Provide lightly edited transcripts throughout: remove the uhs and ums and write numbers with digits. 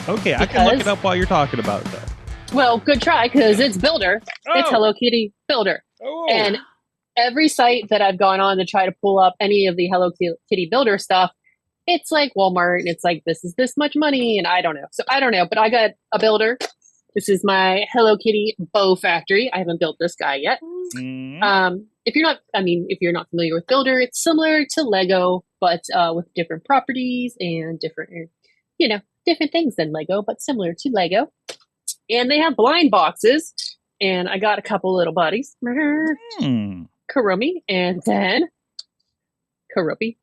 Okay, I can look it up while you're talking about it, though. Well, good try, because it's Builder. Oh. It's Hello Kitty Builder. Oh. And every site that I've gone on to try to pull up any of the Hello Kitty Builder stuff, it's like Walmart, and it's like, this is this much money, and I don't know. So I don't know, but I got a builder. This is my Hello Kitty bow factory. I haven't built this guy yet. If you're not familiar with Builder, it's similar to Lego, but with different properties and different things than Lego, but similar to Lego. And they have blind boxes, and I got a couple little buddies. Kurumi, and then Kurupi.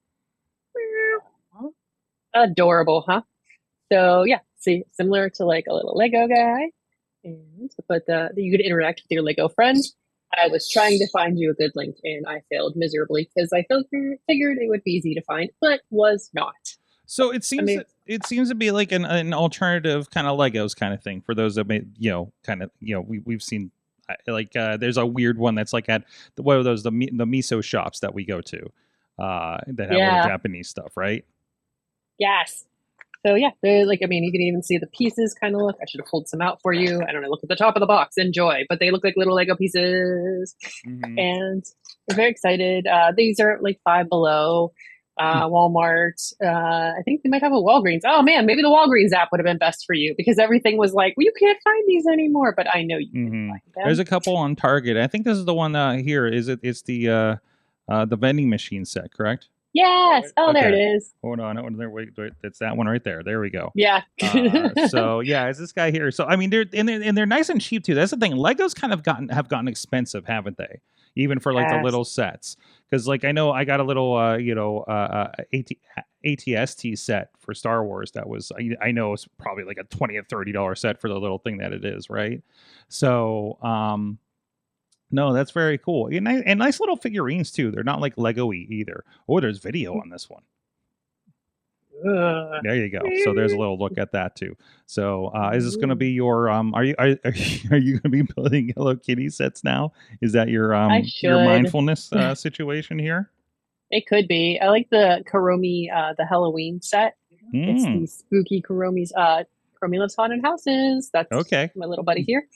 Adorable, huh? So yeah, see, similar to like a little Lego guy, but you could interact with your Lego friends. I was trying to find you a good link, and I failed miserably because I figured it would be easy to find, but was not. So it seems it seems to be like an alternative kind of Legos kind of thing for those that may we've seen like there's a weird one that's like at the miso shops that we go to that have all the Japanese stuff, right? Yes. So yeah, they're like, you can even see the pieces kind of look. I should have pulled some out for you. I don't know. Look at the top of the box. Enjoy. But they look like little Lego pieces. And I'm very excited. These are like $5 below. Walmart. I think they might have a Walgreens. Oh man, maybe the Walgreens app would have been best for you, because everything was like, well, you can't find these anymore. But I know you can find them. There's a couple on Target. I think this is the one here. It's the vending machine set, correct? Yes. Oh, okay. There it is. Hold on. Wait. It's that one right there. There we go. Yeah. So yeah, it's this guy here. So I mean, they're nice and cheap too. That's the thing. Legos kind of have gotten expensive, haven't they? Even for like the little sets. Because like I know I got a little ATST set for Star Wars that was I know it's probably like a $20 or $30 set for the little thing that it is, right? So no, that's very cool. And nice little figurines, too. They're not like Lego-y either. Oh, there's video on this one. There you go. So there's a little look at that, too. So is this going to be your... Are you going to be building Hello Kitty sets now? Is that your mindfulness situation here? It could be. I like the Kurumi, the Halloween set. It's the spooky Kurumi's... Kurumi Lives Haunted Houses. That's my little buddy here.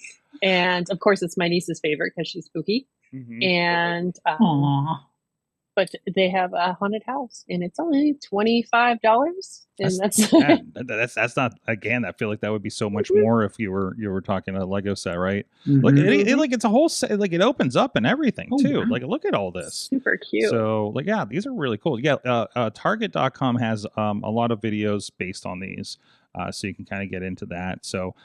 And of course, it's my niece's favorite because she's spooky. And but they have a haunted house, and it's only $25. And that's not, again, I feel like that would be so much more if you were talking a Lego set, right? Look, it's a whole set, like it opens up and everything too. Wow. Like look at all this, super cute. So like these are really cool. Target.com has a lot of videos based on these. So you can kind of get into that. So,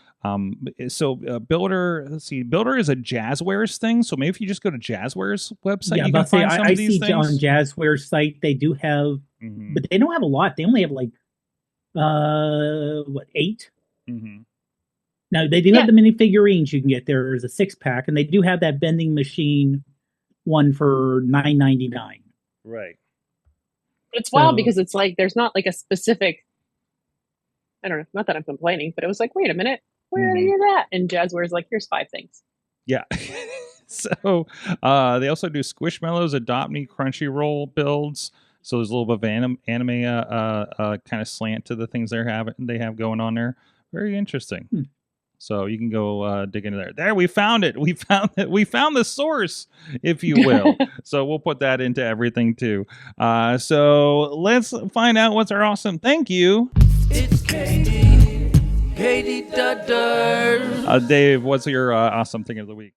Builder, let's see, Builder is a Jazwares thing. So maybe if you just go to Jazwares website, you can find some of these things. I see on Jazwares site, they do have, but they don't have a lot. They only have like, 8? Now they do have the mini figurines you can get. There's a 6-pack, and they do have that vending machine one for $9.99. Right. It's wild because it's like, there's not like a specific, I don't know, not that I'm complaining, but it was like, wait a minute, where are you at? And Jazwares like, here's 5 things. Yeah. So they also do Squishmallows, Adopt Me, Crunchyroll builds. So there's a little bit of anime kind of slant to the things they have going on there. Very interesting. So you can go dig into there. There, we found it. We found it. We found the source, if you will. So we'll put that into everything too. So let's find out what's our awesome. Thank you. It's Katie. Katie Dudders. Dave, what's your awesome thing of the week?